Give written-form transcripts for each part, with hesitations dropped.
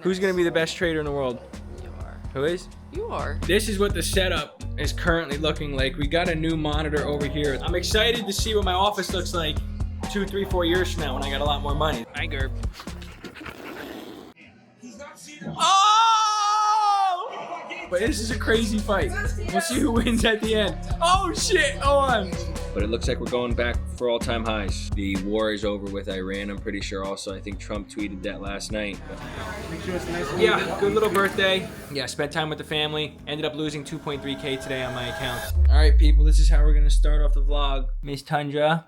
Who's gonna be the best trader in the world? You are. Who is? You are. This is what the setup is currently looking like. We got a new monitor over here. I'm excited to see what my office looks like 2, 3, 4 years from now when I got a lot more money. I Gerb. Oh! But this is a crazy fight. We'll see who wins at the end. Oh shit, on. But it looks like we're going back for all-time highs. The war is over with Iran, I'm pretty sure also. I think Trump tweeted that last night. Yeah, good little birthday. Yeah, spent time with the family. Ended up losing 2.3K today on my account. All right, people, this is how we're gonna start off the vlog. Miss Tundra,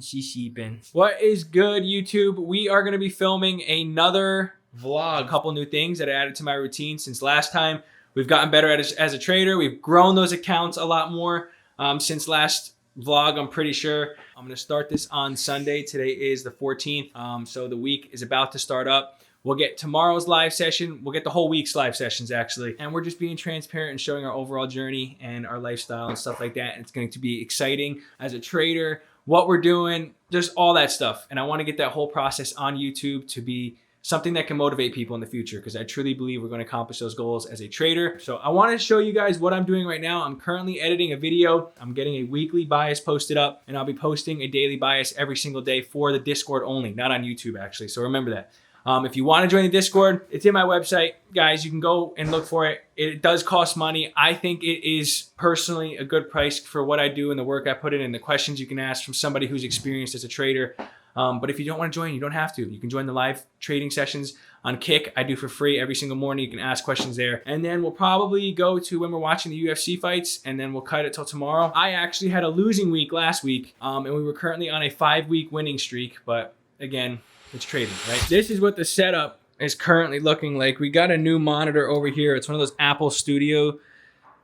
she's sheeping. What is good, YouTube? We are gonna be filming another vlog. A couple new things that I added to my routine since last time. We've gotten better at as a trader. We've grown those accounts a lot more since last vlog, I'm pretty sure. I'm gonna start this on Sunday. Today is the 14th, so the week is about to start up. We'll get tomorrow's live session. We'll get the whole week's live sessions, actually. And we're just being transparent and showing our overall journey and our lifestyle and stuff like that. And it's going to be exciting as a trader, what we're doing, just all that stuff. And I want to get that whole process on YouTube to be something that can motivate people in the future, because I truly believe we're going to accomplish those goals as a trader. So I want to show you guys what I'm doing right now. I'm currently editing a video. I'm getting a weekly bias posted up, and I'll be posting a daily bias every single day for the Discord only, not on YouTube actually. So remember that. If you want to join the Discord, it's in my website. Guys, you can go and look for it. It does cost money. I think it is personally a good price for what I do and the work I put in and the questions you can ask from somebody who's experienced as a trader. But if you don't want to join, you don't have to. You can join the live trading sessions on Kick. I do for free every single morning. You can ask questions there. And then we'll probably go to when we're watching the UFC fights, and then we'll cut it till tomorrow. I actually had a losing week last week, and we were currently on a 5-week winning streak. But again, it's trading, right? This is what the setup is currently looking like. We got a new monitor over here. It's one of those Apple Studio.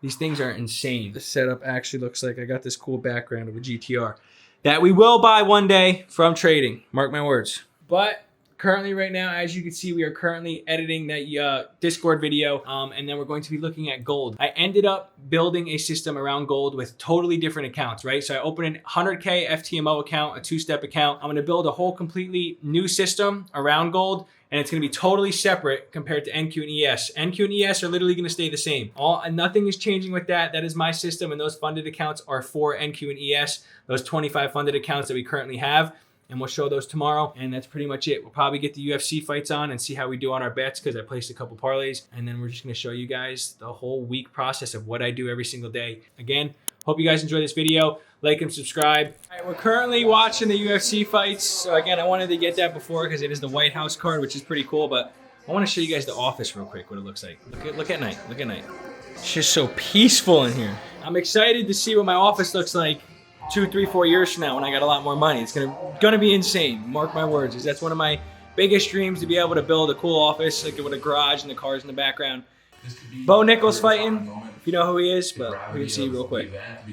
These things are insane. The setup actually looks like I got this cool background of a GTR that we will buy one day from trading. Mark my words. But currently right now, as you can see, we are currently editing that Discord video, and then we're going to be looking at gold. I ended up building a system around gold with totally different accounts, right? So I opened a 100K FTMO account, a 2-step account. I'm gonna build a whole completely new system around gold, and it's gonna be totally separate compared to NQ and ES. NQ and ES are literally gonna stay the same. Nothing is changing with that. That is my system, and those funded accounts are for NQ and ES, those 25 funded accounts that we currently have. And we'll show those tomorrow, and that's pretty much it. We'll probably get the UFC fights on and see how we do on our bets, because I placed a couple parlays, and then we're just gonna show you guys the whole week process of what I do every single day. Again, hope you guys enjoy this video. Like and subscribe. All right, we're currently watching the UFC fights. So again, I wanted to get that before because it is the White House card, which is pretty cool, but I wanna show you guys the office real quick, what it looks like. Look at night, look at night. It's just so peaceful in here. I'm excited to see what my office looks like 2, 3, 4 years from now when I got a lot more money. It's gonna be insane. Mark my words. That's one of my biggest dreams, to be able to build a cool office, like with a garage and the cars in the background. Bo Nickal fighting, if you know who he is, but we can see real quick. We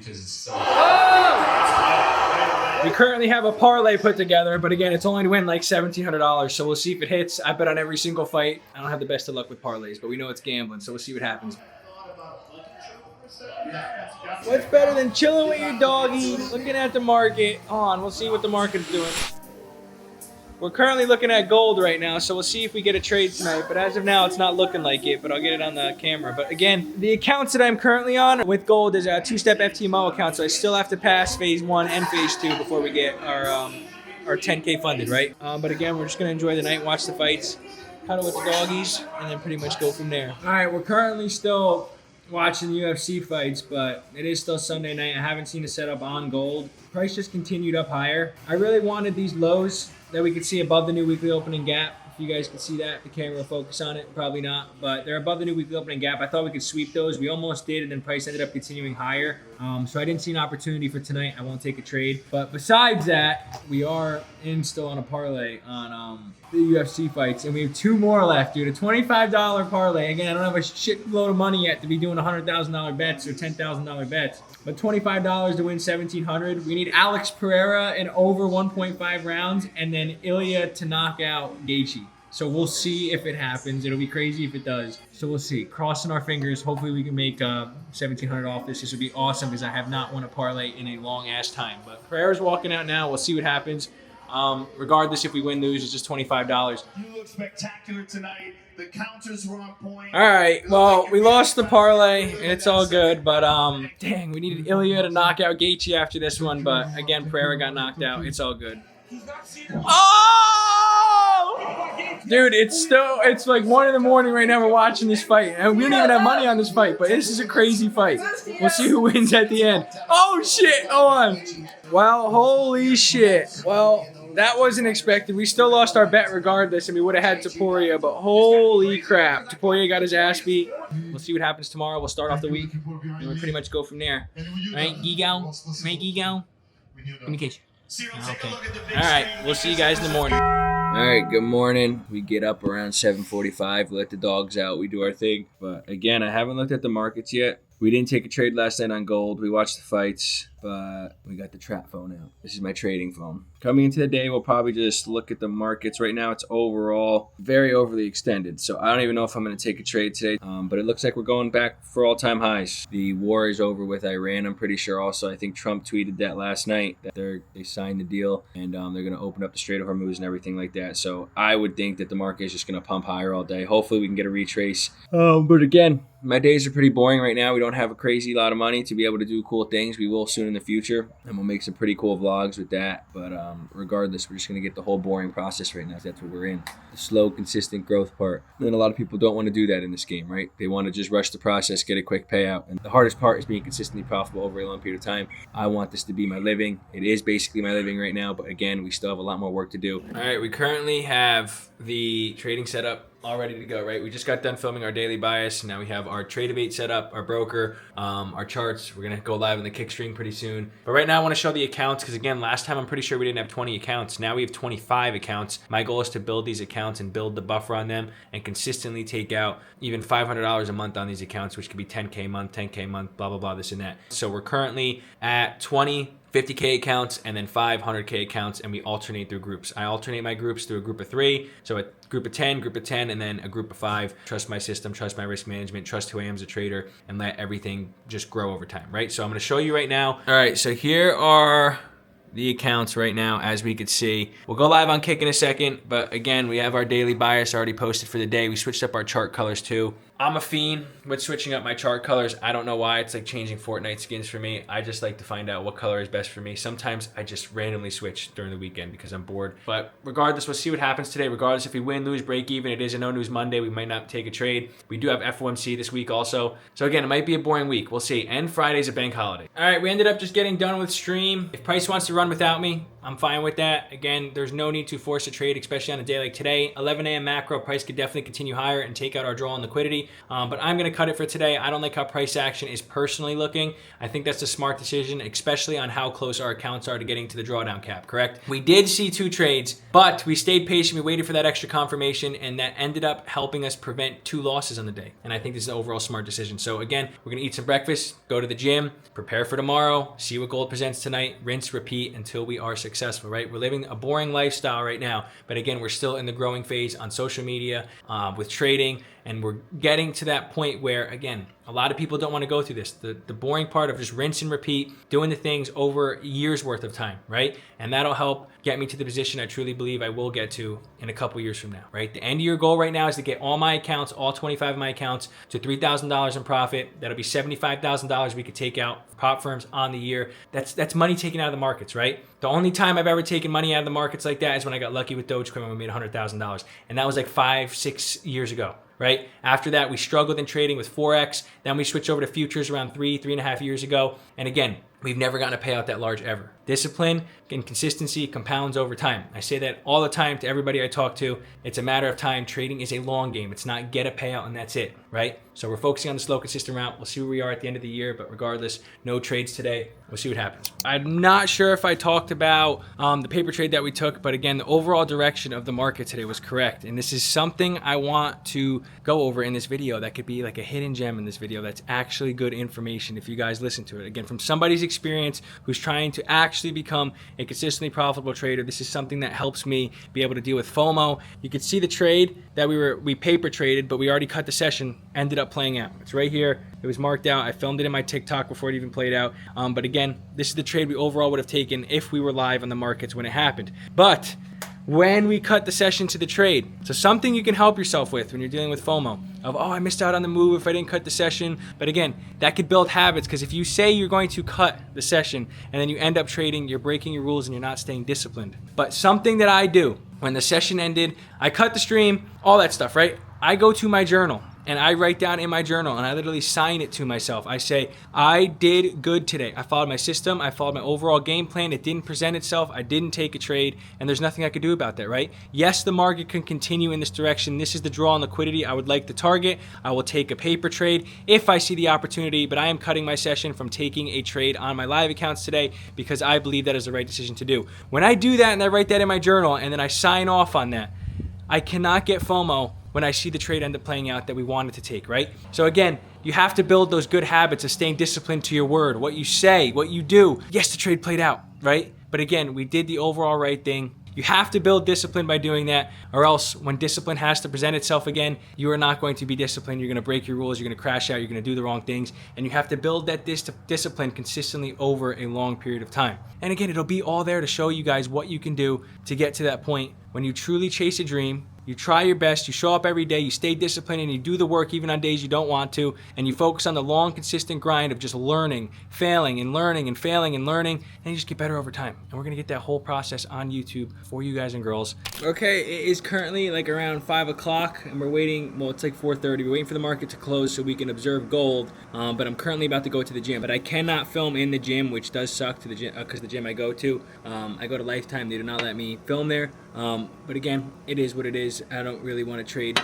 currently have a parlay put together, but again, it's only to win like $1,700, so we'll see if it hits. I bet on every single fight. I don't have the best of luck with parlays, but we know it's gambling, so we'll see what happens. What's better than chilling with your doggy, looking at the market? On, we'll see what the market's doing. We're currently looking at gold right now, so we'll see if we get a trade tonight. But as of now, it's not looking like it, but I'll get it on the camera. But again, the accounts that I'm currently on with gold is a 2-step FTMO account, so I still have to pass phase 1 and phase 2 before we get our 10K funded, right? But again, we're just gonna enjoy the night, watch the fights, cuddle with the doggies, and then pretty much go from there. All right, we're currently still watching the UFC fights, but it is still Sunday night. I haven't seen a setup on gold. Price just continued up higher. I really wanted these lows that we could see above the new weekly opening gap. If you guys can see that, the camera will focus on it, probably not, but they're above the new weekly opening gap. I thought we could sweep those. We almost did, and then price ended up continuing higher. So I didn't see an opportunity for tonight. I won't take a trade. But besides that, we are still on a parlay on the UFC fights, and we have 2 more left, dude. A $25 parlay. Again, I don't have a shitload of money yet to be doing $100,000 bets or $10,000 bets, but $25 to win $1,700. We need Alex Pereira in over 1.5 rounds, and then Ilya to knock out Gaethje. So we'll see if it happens. It'll be crazy if it does. So we'll see. Crossing our fingers. Hopefully we can make $1,700 off this. This would be awesome because I have not won a parlay in a long ass time. But Pereira's walking out now. We'll see what happens. Regardless if we win, lose, it's just $25. You look spectacular tonight. The counters were on point. All right, well, we lost the parlay. It's all good, but dang, we needed Ilya to knock out Gaethje after this one, but again, Pereira got knocked out. It's all good. Oh! Dude, it's like 1 in the morning right now. We're watching this fight, and we don't even have money on this fight, but this is a crazy fight. We'll see who wins at the end. Oh shit! On. Well, holy shit. Well, that wasn't expected. We still lost our bet regardless, and we would have had Topuria, but holy crap. Topuria got his ass beat. We'll see what happens tomorrow. We'll start off the week, and we'll pretty much go from there. Right, Gigal? Right, Gigal? Communication. Okay. All right, we'll see you guys in the morning. All right, good morning. We get up around 7:45, let the dogs out, we do our thing. But again, I haven't looked at the markets yet. We didn't take a trade last night on gold. We watched the fights, but we got the trap phone out. This is my trading phone. Coming into the day, we'll probably just look at the markets. Right now, it's overall very overly extended. So I don't even know if I'm going to take a trade today. But it looks like we're going back for all-time highs. The war is over with Iran, I'm pretty sure. Also, I think Trump tweeted that last night, that they signed the deal, and they're going to open up the Strait of Hormuz and everything like that. So I would think that the market is just going to pump higher all day. Hopefully, we can get a retrace. But again, my days are pretty boring right now. We don't have a crazy lot of money to be able to do cool things. We will soon in the future, and we'll make some pretty cool vlogs with that. But regardless, we're just going to get the whole boring process right now. That's what we're in. The slow, consistent growth part. And a lot of people don't want to do that in this game, right? They want to just rush the process, get a quick payout. And the hardest part is being consistently profitable over a long period of time. I want this to be my living. It is basically my living right now. But again, we still have a lot more work to do. All right, we currently have the trading setup all ready to go, right? We just got done filming our daily bias. Now we have our Tradovate set up, our broker, our charts. We're gonna go live in the Kickstream pretty soon. But right now I wanna show the accounts because again, last time I'm pretty sure we didn't have 20 accounts. Now we have 25 accounts. My goal is to build these accounts and build the buffer on them and consistently take out even $500 a month on these accounts, which could be 10K a month, 10K a month, blah, blah, blah, this and that. So we're currently at 20, 50K accounts and then 500K accounts, and we alternate through groups. I alternate my groups through a group of 3, so a group of 10, and then a group of 5. Trust my system, trust my risk management, trust who I am as a trader, and let everything just grow over time, right? So I'm gonna show you right now. All right, so here are the accounts right now, as we could see. We'll go live on Kick in a second, but again, we have our daily bias already posted for the day. We switched up our chart colors too. I'm a fiend with switching up my chart colors. I don't know why. It's like changing Fortnite skins for me. I just like to find out what color is best for me. Sometimes I just randomly switch during the weekend because I'm bored. But regardless, we'll see what happens today. Regardless if we win, lose, break even. It is a no news Monday. We might not take a trade. We do have FOMC this week also. So again, it might be a boring week. We'll see. And Friday's a bank holiday. All right, we ended up just getting done with stream. If Price wants to run without me, I'm fine with that. Again, there's no need to force a trade, especially on a day like today. 11 a.m. macro, Price could definitely continue higher and take out our draw on liquidity. But I'm going to cut it for today. I don't like how price action is personally looking. I think that's a smart decision, especially on how close our accounts are to getting to the drawdown cap, correct? We did see 2 trades, but we stayed patient. We waited for that extra confirmation, and that ended up helping us prevent 2 losses on the day. And I think this is an overall smart decision. So again, we're going to eat some breakfast, go to the gym, prepare for tomorrow, see what gold presents tonight, rinse, repeat until we are successful, right? We're living a boring lifestyle right now, but again, we're still in the growing phase on social media with trading, and we're getting to that point where, again, a lot of people don't want to go through this. The boring part of just rinse and repeat, doing the things over years worth of time, right? And that'll help get me to the position I truly believe I will get to in a couple years from now, right? The end of your goal right now is to get all my accounts, all 25 of my accounts, to $3,000 in profit. That'll be $75,000 we could take out prop firms on the year. That's money taken out of the markets, right? The only time I've ever taken money out of the markets like that is when I got lucky with Dogecoin when we made $100,000. And that was like 5-6 years ago, right? After that, we struggled in trading with Forex. Then we switched over to futures around 3.5 years ago. And again, we've never gotten a payout that large ever. Discipline and consistency compounds over time. I say that all the time to everybody I talk to. It's a matter of time. Trading is a long game. It's not get a payout and that's it, right? So we're focusing on the slow, consistent route. We'll see where we are at the end of the year, but regardless, no trades today. We'll see what happens. I'm not sure if I talked about the paper trade that we took, but again, the overall direction of the market today was correct. And this is something I want to go over in this video that could be like a hidden gem in this video that's actually good information if you guys listen to it. Again, from somebody's experience who's trying to actually actually become a consistently profitable trader. This is something that helps me be able to deal with FOMO. You can see the trade that we paper traded, but we already cut the session, ended up playing out. It's right here. It was marked out. I filmed it in my TikTok before it even played out. But again, this is the trade we overall would have taken if we were live on the markets when it happened. But when we cut the session to the trade, so something you can help yourself with when you're dealing with FOMO of, oh, I missed out on the move if I didn't cut the session. But again, that could build habits, because if you say you're going to cut the session and then you end up trading, you're breaking your rules and you're not staying disciplined. But something that I do when the session ended, I cut the stream, all that stuff, right? I go to my journal and I write down in my journal and I literally sign it to myself. I say, I did good today. I followed my system. I followed my overall game plan. It didn't present itself. I didn't take a trade, and there's nothing I could do about that, right? Yes, the market can continue in this direction. This is the draw on liquidity I would like to target. I will take a paper trade if I see the opportunity, but I am cutting my session from taking a trade on my live accounts today because I believe that is the right decision to do. When I do that and I write that in my journal and then I sign off on that, I cannot get FOMO when I see the trade end up playing out that we wanted to take, right? So again, you have to build those good habits of staying disciplined to your word, what you say, what you do. Yes, the trade played out, right? But again, we did the overall right thing. You have to build discipline by doing that, or else when discipline has to present itself again, you are not going to be disciplined. You're going to break your rules. You're going to crash out. You're going to do the wrong things. And you have to build that discipline consistently over a long period of time. And again, it'll be all there to show you guys what you can do to get to that point when you truly chase a dream. You try your best, you show up every day, you stay disciplined, and you do the work even on days you don't want to, and you focus on the long, consistent grind of just learning, failing, and learning, and failing, and learning, and you just get better over time. And we're gonna get that whole process on YouTube for you guys and girls. Okay, it is currently like around 5 o'clock, and we're waiting, well, it's like 4:30. We're waiting for the market to close so we can observe gold, but I'm currently about to go to the gym. But I cannot film in the gym, which does suck to the gym, because the gym I go to Lifetime. They do not let me film there. But again, it is what it is. I don't really want to trade.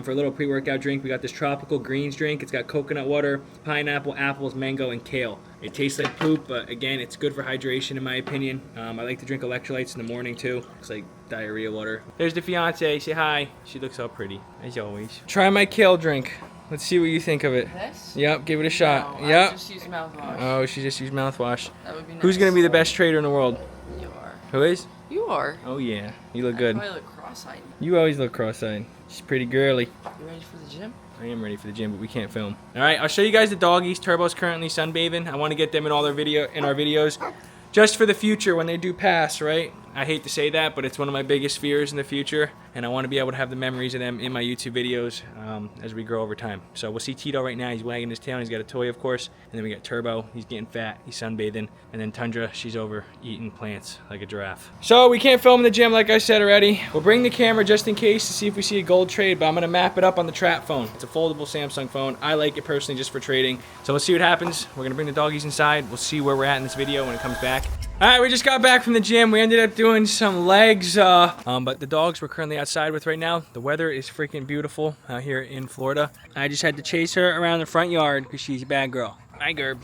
For a little pre-workout drink, we got this tropical greens drink. It's got coconut water, pineapple, apples, mango, and kale. It tastes like poop, but again, it's good for hydration in my opinion. I like to drink electrolytes in the morning too. It's like diarrhea water. There's the fiance. Say hi. She looks all pretty, as always. Try my kale drink. Let's see what you think of it. This? Yep, give it a shot. No, yep. I just used mouthwash. Oh, she just used mouthwash. That would be nice. Who's gonna be the best trader in the world? You are. Who is? You are. Oh yeah, you look good. I probably look cross-eyed. You always look cross-eyed. She's pretty girly. You ready for the gym? I am ready for the gym, but we can't film. All right, I'll show you guys the doggies. Turbo's currently sunbathing. I want to get them in all their our videos, just for the future when they do pass, right? I hate to say that, but it's one of my biggest fears in the future, and I want to be able to have the memories of them in my YouTube videos as we grow over time. So we'll see Tito right now. He's wagging his tail. He's got a toy, of course. And then we got Turbo. He's getting fat. He's sunbathing. And then Tundra, she's over eating plants like a giraffe. So we can't film in the gym, like I said already. We'll bring the camera just in case to see if we see a gold trade, but I'm going to map it up on the Trap phone. It's a foldable Samsung phone. I like it personally just for trading. So we'll see what happens. We're going to bring the doggies inside. We'll see where we're at in this video when it comes back. All right, we just got back from the gym. We ended up doing some legs, but the dogs we're currently outside with right now. The weather is freaking beautiful out here in Florida. I just had to chase her around the front yard because she's a bad girl. Hi, Gerb.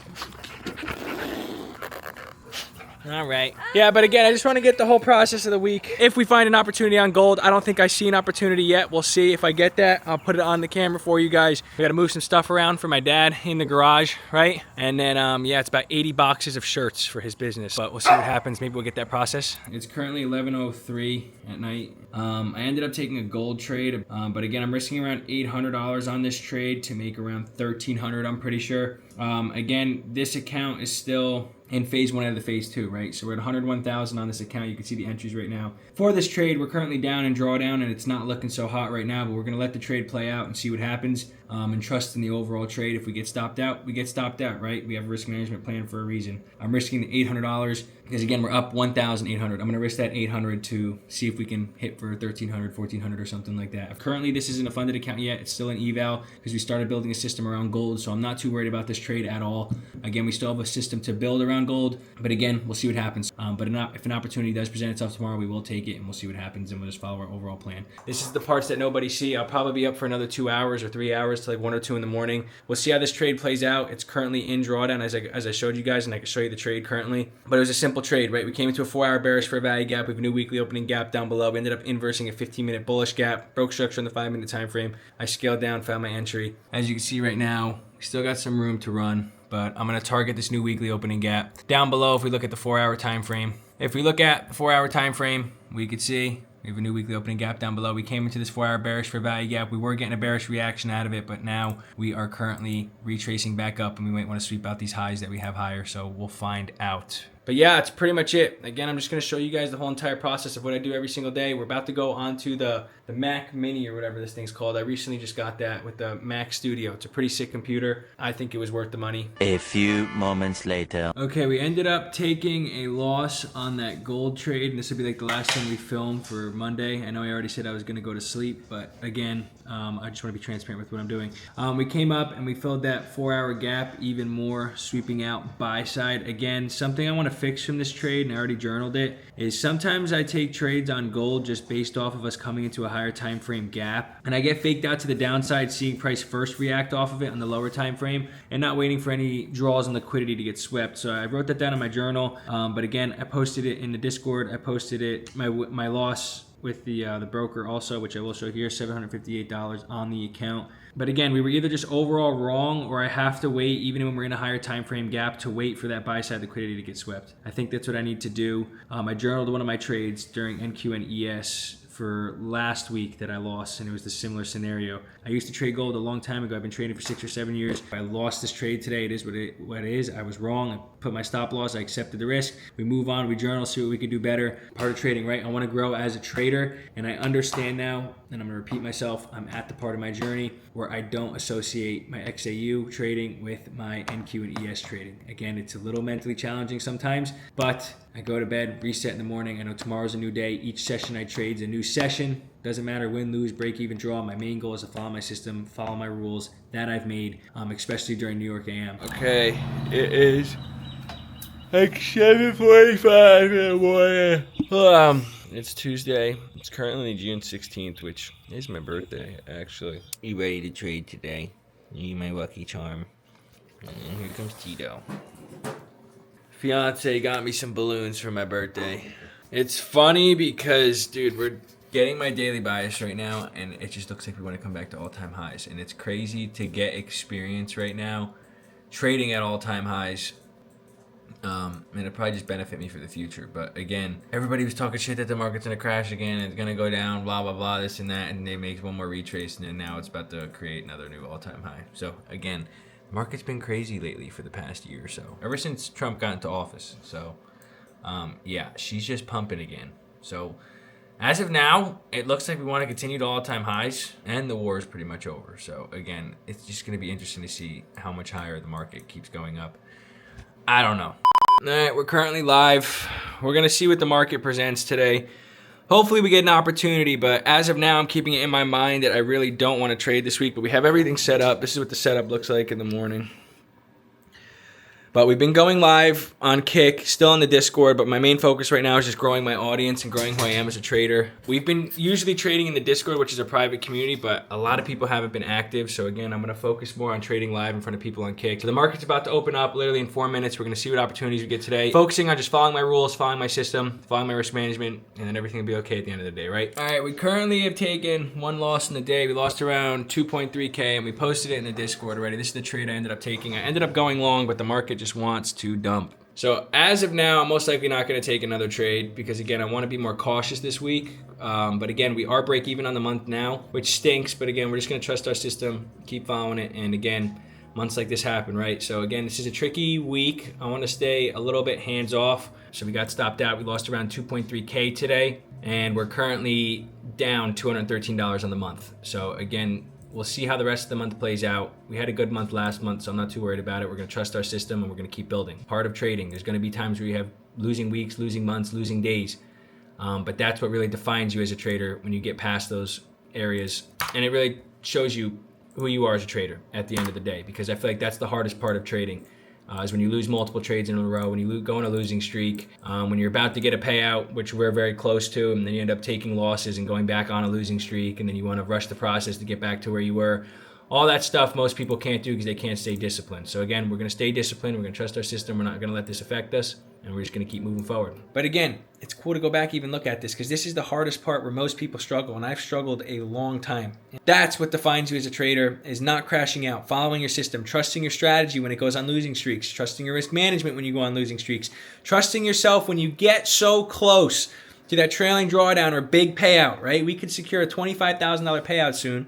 All right. Yeah, but again, I just want to get the whole process of the week. If we find an opportunity on gold, I don't think I see an opportunity yet. We'll see. If I get that, I'll put it on the camera for you guys. We got to move some stuff around for my dad in the garage, right? And then, yeah, it's about 80 boxes of shirts for his business. But we'll see what happens. Maybe we'll get that process. It's currently 11:03 at night. I ended up taking a gold trade, but again, I'm risking around $800 on this trade to make around $1,300, I'm pretty sure. Again, this account is still in phase 1 of the phase 2, right? So we're at 101,000 on this account. You can see the entries right now. For this trade, we're currently down in drawdown, and it's not looking so hot right now, but we're gonna let the trade play out and see what happens, and trust in the overall trade. If we get stopped out, we get stopped out, right? We have a risk management plan for a reason. I'm risking the $800 because again, we're up 1,800. I'm gonna risk that 800 to see if we can hit for 1,300, 1,400 or something like that. Currently, this isn't a funded account yet. It's still an eval because we started building a system around gold, so I'm not too worried about this trade at all. Again, we still have a system to build around gold, but again, we'll see what happens. But if an opportunity does present itself tomorrow, we will take it and we'll see what happens, and we'll just follow our overall plan. This is the parts that nobody see. I'll probably be up for another 2 hours or 3 hours till like 1 or 2 in the morning. We'll see how this trade plays out. It's currently in drawdown as I showed you guys, and I can show you the trade currently. But it was a simple trade, right? We came into a 4-hour bearish for a value gap. We have a new weekly opening gap down below. We ended up inversing a 15-minute bullish gap, broke structure in the 5-minute time frame. I scaled down, found my entry. As you can see right now, we still got some room to run. but I'm gonna target this new weekly opening gap. Down below, if we look at the 4-hour time frame, if we look at the 4-hour time frame, we could see we have a new weekly opening gap down below. We came into this 4-hour bearish for value gap. We were getting a bearish reaction out of it, but now we are currently retracing back up, and we might want to sweep out these highs that we have higher, so we'll find out. But yeah, it's pretty much it. Again, I'm just going to show you guys the whole entire process of what I do every single day. We're about to go on to the Mac Mini or whatever this thing's called. I recently just got that with the Mac Studio. It's a pretty sick computer. I think it was worth the money. A few moments later. Okay, we ended up taking a loss on that gold trade, and this will be like the last thing we filmed for Monday. I know I already said I was going to go to sleep, but again, I just want to be transparent with what I'm doing. We came up and we filled that 4-hour gap even more, sweeping out buy side. Again, something I want to fix from this trade, and I already journaled it, is sometimes I take trades on gold just based off of us coming into a higher time frame gap, and I get faked out to the downside, seeing price first react off of it on the lower time frame and not waiting for any draws and liquidity to get swept. So I wrote that down in my journal, but again, I posted it in the Discord. I posted it, my loss with the broker also, which I will show here, $758 on the account. But again, we were either just overall wrong, or I have to wait, even when we're in a higher time frame gap, to wait for that buy side liquidity to get swept. I think that's what I need to do. I journaled one of my trades during NQ and ES for last week that I lost, and it was the similar scenario. I used to trade gold a long time ago. I've been trading for 6 or 7 years. I lost this trade today. It is what it is. I was wrong. I put my stop loss. I accepted the risk. We move on. We journal, see what we can do better. Part of trading, right? I want to grow as a trader, and I understand now, and I'm going to repeat myself, I'm at the part of my journey where I don't associate my XAU trading with my NQ and ES trading. Again, it's a little mentally challenging sometimes, but I go to bed, reset in the morning. I know tomorrow's a new day. Each session I trade is a new session. Doesn't matter win, lose, break, even, draw. My main goal is to follow my system, follow my rules that I've made, especially during New York AM. Okay, it is like 7:45 in the morning. It's Tuesday. It's currently June 16th, which is my birthday, actually. You ready to trade today? You my lucky charm. And here comes Tito. Fiance got me some balloons for my birthday. It's funny because, dude, we're getting my daily bias right now, and it just looks like we want to come back to all-time highs. And it's crazy to get experience right now trading at all-time highs. And it'll probably just benefit me for the future. But again, everybody was talking shit that the market's gonna crash again, and it's gonna go down, blah blah blah, this and that, and they make one more retrace, and then now it's about to create another new all-time high. So again, the market's been crazy lately for the past year or so, ever since Trump got into office. So yeah, she's just pumping again. So as of now, it looks like we want to continue to all-time highs, and the war is pretty much over. So again, it's just going to be interesting to see how much higher the market keeps going up. I don't know. All right, we're currently live. We're going to see what the market presents today. Hopefully we get an opportunity, but as of now, I'm keeping it in my mind that I really don't want to trade this week, but we have everything set up. This is what the setup looks like in the morning. But we've been going live on Kick, still on the Discord, but my main focus right now is just growing my audience and growing who I am as a trader. We've been usually trading in the Discord, which is a private community, but a lot of people haven't been active. So again, I'm going to focus more on trading live in front of people on Kick. So the market's about to open up literally in 4 minutes. We're going to see what opportunities we get today. Focusing on just following my rules, following my system, following my risk management, and then everything will be okay at the end of the day, right? All right, we currently have taken one loss in the day. We lost around 2.3K, and we posted it in the Discord already. This is the trade I ended up taking. I ended up going long, but the market just wants to dump. So as of now, I'm most likely not going to take another trade because again, I want to be more cautious this week. But again, we are break even on the month now, which stinks. But again, we're just going to trust our system, keep following it. And again, months like this happen, right? So again, this is a tricky week. I want to stay a little bit hands off. So we got stopped out. We lost around 2.3K today, and we're currently down $213 on the month. So again, we'll see how the rest of the month plays out. We had a good month last month, so I'm not too worried about it. We're going to trust our system, and we're going to keep building. Part of trading, there's going to be times where you have losing weeks, losing months, losing days. But that's what really defines you as a trader when you get past those areas. And it really shows you who you are as a trader at the end of the day, because I feel like that's the hardest part of trading. Is when you lose multiple trades in a row, when you go on a losing streak, when you're about to get a payout, which we're very close to, and then you end up taking losses and going back on a losing streak, and then you want to rush the process to get back to where you were. All that stuff most people can't do because they can't stay disciplined. So again, we're going to stay disciplined. We're going to trust our system. We're not going to let this affect us. and we're just going to keep moving forward. But again, it's cool to go back even look at this, because this is the hardest part where most people struggle, and I've struggled a long time. That's what defines you as a trader, is not crashing out, following your system, trusting your strategy when it goes on losing streaks, trusting your risk management when you go on losing streaks, trusting yourself when you get so close to that trailing drawdown or big payout, right? We could secure a $25,000 payout soon,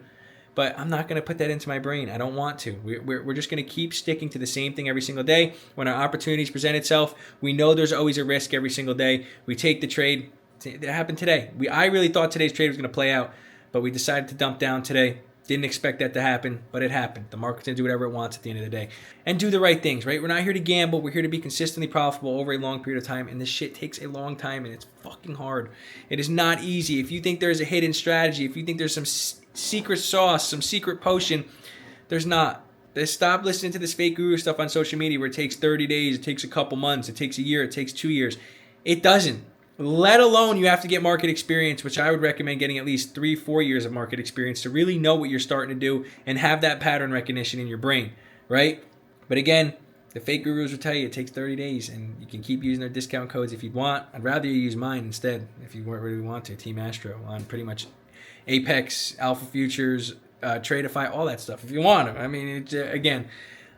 but I'm not going to put that into my brain. I don't want to. We're just going to keep sticking to the same thing every single day. When our opportunities present itself, we know there's always a risk every single day. We take the trade. It happened today. I really thought today's trade was going to play out, but we decided to dump down today. Didn't expect that to happen, but it happened. The market's going to do whatever it wants at the end of the day and do the right things, right? We're not here to gamble. We're here to be consistently profitable over a long period of time, and this shit takes a long time, and it's fucking hard. It is not easy. If you think there's a hidden strategy, if you think there's some secret sauce, some secret potion, there's not. Stop listening to this fake guru stuff on social media where it takes 30 days, it takes a couple months, it takes a year, it takes 2 years. It doesn't. Let alone you have to get market experience, which I would recommend getting at least 3-4 years of market experience to really know what you're starting to do and have that pattern recognition in your brain, right? But again, the fake gurus will tell you it takes 30 days, and you can keep using their discount codes if you want. I'd rather you use mine instead if you really want to, Team Astro, on pretty much Apex, Alpha Futures, Tradeify, all that stuff if you want them. I mean,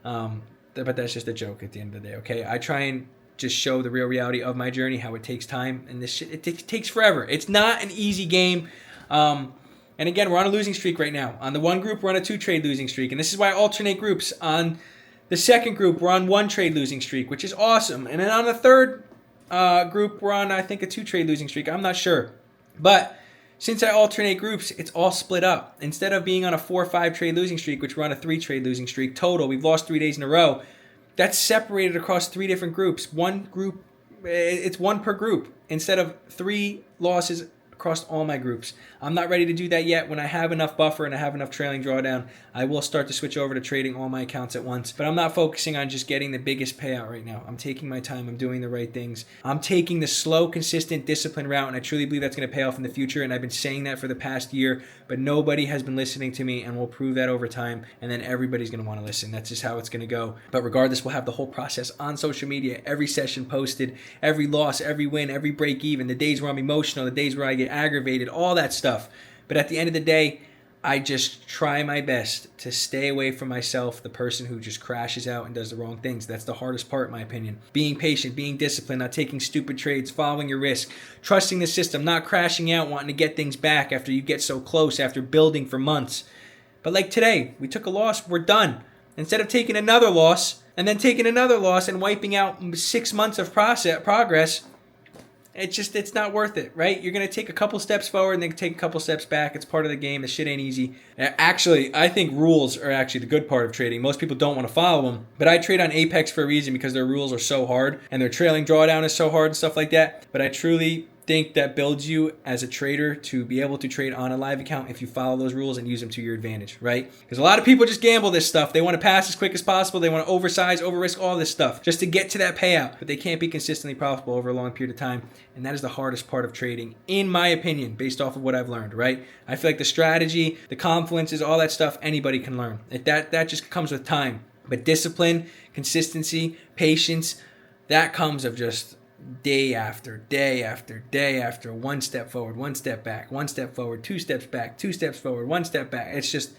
but that's just a joke at the end of the day, okay? I try and just show the real reality of my journey, how it takes time, and this shit, it takes forever. It's not an easy game. And again, we're on a losing streak right now. On the one group, we're on a 2-trade losing streak, and this is why I alternate groups. On the second group, we're on 1-trade losing streak, which is awesome. And then on the third group, we're on, I think, a 2-trade losing streak. I'm not sure. But since I alternate groups, it's all split up. Instead of being on a 4 or 5 trade losing streak, which we're on a 3-trade losing streak total, we've lost 3 days in a row. That's separated across 3 different groups. One group, it's 1 per group instead of 3 losses across all my groups. I'm not ready to do that yet. When I have enough buffer and I have enough trailing drawdown, I will start to switch over to trading all my accounts at once. But I'm not focusing on just getting the biggest payout right now. I'm taking my time. I'm doing the right things. I'm taking the slow, consistent, disciplined route, and I truly believe that's going to pay off in the future. And I've been saying that for the past year, but nobody has been listening to me, and we'll prove that over time. And then everybody's going to want to listen. That's just how it's going to go. But regardless, we'll have the whole process on social media, every session posted, every loss, every win, every break even, the days where I'm emotional, the days where I get aggravated, all that stuff. But at the end of the day, I just try my best to stay away from myself, the person who just crashes out and does the wrong things. That's the hardest part, in my opinion. Being patient, being disciplined, not taking stupid trades, following your risk, trusting the system, not crashing out, wanting to get things back after you get so close, after building for months. But like today, we took a loss, we're done. Instead of taking another loss and then taking another loss and wiping out 6 months of progress, it's not worth it, right? You're going to take a couple steps forward and then take a couple steps back. It's part of the game. This shit ain't easy. Actually, I think rules are actually the good part of trading. Most people don't want to follow them, but I trade on Apex for a reason, because their rules are so hard and their trailing drawdown is so hard and stuff like that. But I truly think that builds you as a trader to be able to trade on a live account if you follow those rules and use them to your advantage, right? Because a lot of people just gamble this stuff. They want to pass as quick as possible. They want to oversize, over-risk, all this stuff just to get to that payout. But they can't be consistently profitable over a long period of time. And that is the hardest part of trading, in my opinion, based off of what I've learned, right? I feel like the strategy, the confluences, all that stuff, anybody can learn. That just comes with time. But discipline, consistency, patience, that comes of just day after day after day after 1 step forward, 1 step back, 1 step forward, 2 steps back, 2 steps forward, 1 step back. It's just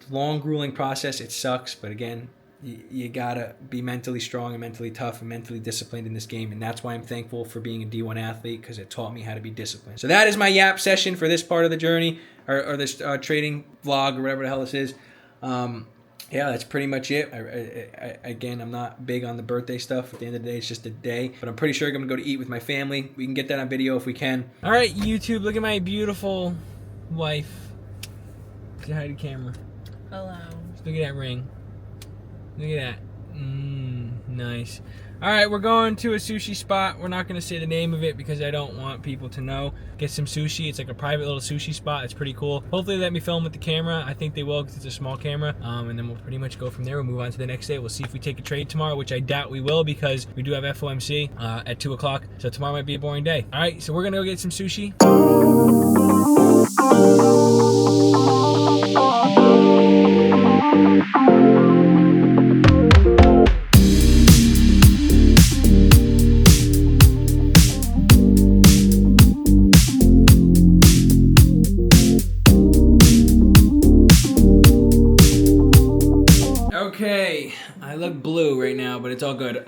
a long, grueling process. It sucks, but again, you gotta be mentally strong and mentally tough and mentally disciplined in this game, and that's why I'm thankful for being a D1 athlete, because it taught me how to be disciplined. So that is my yap session for this part of the journey, or this trading vlog, or whatever the hell this is. Yeah, that's pretty much it. Again, I'm not big on the birthday stuff. At the end of the day, it's just a day. But I'm pretty sure I'm going to go to eat with my family. We can get that on video if we can. All right, YouTube, look at my beautiful wife. Say hi to the camera. Hello. Look at that ring. Look at that. Nice. All right, we're going to a sushi spot. We're not going to say the name of it because I don't want people to know. Get some sushi. It's like a private little sushi spot. It's pretty cool. Hopefully they let me film with the camera. I think they will because it's a small camera. And then we'll pretty much go from there. We'll move on to the next day. We'll see if we take a trade tomorrow, which I doubt we will because we do have FOMC at 2 o'clock. So tomorrow might be a boring day. All right, so we're going to go get some sushi. Okay, I look blue right now, but it's all good.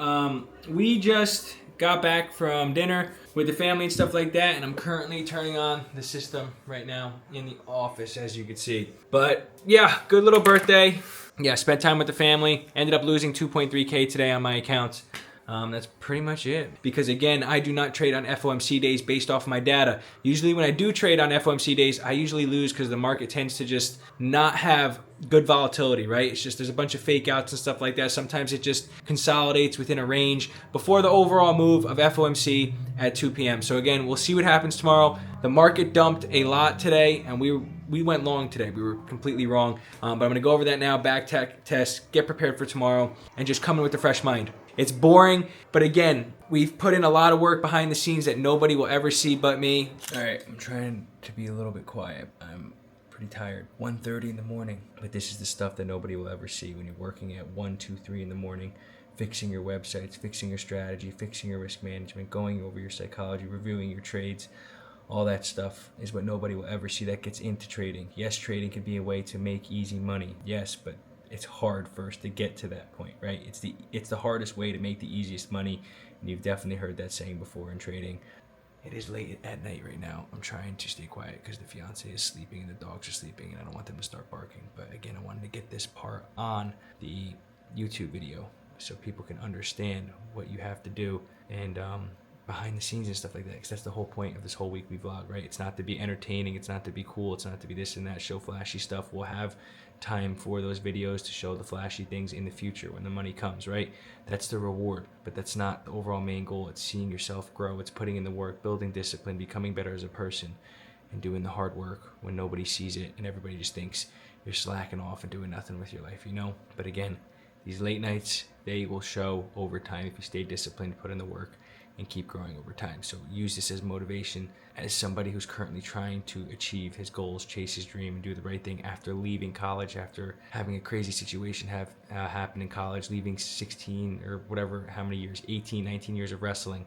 We just got back from dinner with the family and stuff like that, and I'm currently turning on the system right now in the office, as you can see. But yeah, good little birthday. Yeah, spent time with the family. Ended up losing 2.3K today on my account. That's pretty much it. Because again, I do not trade on FOMC days based off of my data. Usually when I do trade on FOMC days, I usually lose because the market tends to just not have good volatility, right? It's just there's a bunch of fake outs and stuff like that. Sometimes it just consolidates within a range before the overall move of FOMC at 2 p.m. So again, we'll see what happens tomorrow. The market dumped a lot today, and we went long today. We were completely wrong. But I'm going to go over that now, back test, get prepared for tomorrow, and just come in with a fresh mind. It's boring, but again, we've put in a lot of work behind the scenes that nobody will ever see but me. All right, I'm trying to be a little bit quiet. I'm pretty tired. 1:30 in the morning, but this is the stuff that nobody will ever see when you're working at 1, 2, 3 in the morning, fixing your websites, fixing your strategy, fixing your risk management, going over your psychology, reviewing your trades. All that stuff is what nobody will ever see that gets into trading. Yes, trading can be a way to make easy money. Yes, but it's hard first to get to that point, right? It's the hardest way to make the easiest money, and you've definitely heard that saying before in trading. It is late at night right now. I'm trying to stay quiet because the fiance is sleeping and the dogs are sleeping, and I don't want them to start barking. But again, I wanted to get this part on the YouTube video so people can understand what you have to do and behind the scenes and stuff like that, because that's the whole point of this whole weekly vlog, right? It's not to be entertaining, it's not to be cool, it's not to be this and that, show flashy stuff. We'll have time for those videos to show the flashy things in the future when the money comes, right? That's the reward, but that's not the overall main goal. It's seeing yourself grow, it's putting in the work, building discipline, becoming better as a person, and doing the hard work when nobody sees it and everybody just thinks you're slacking off and doing nothing with your life, you know? But again, these late nights, they will show over time if you stay disciplined, put in the work, and keep growing over time. So use this as motivation as somebody who's currently trying to achieve his goals, chase his dream, and do the right thing after leaving college, after having a crazy situation happen in college, leaving 16 or whatever, how many years, 18, 19 years of wrestling,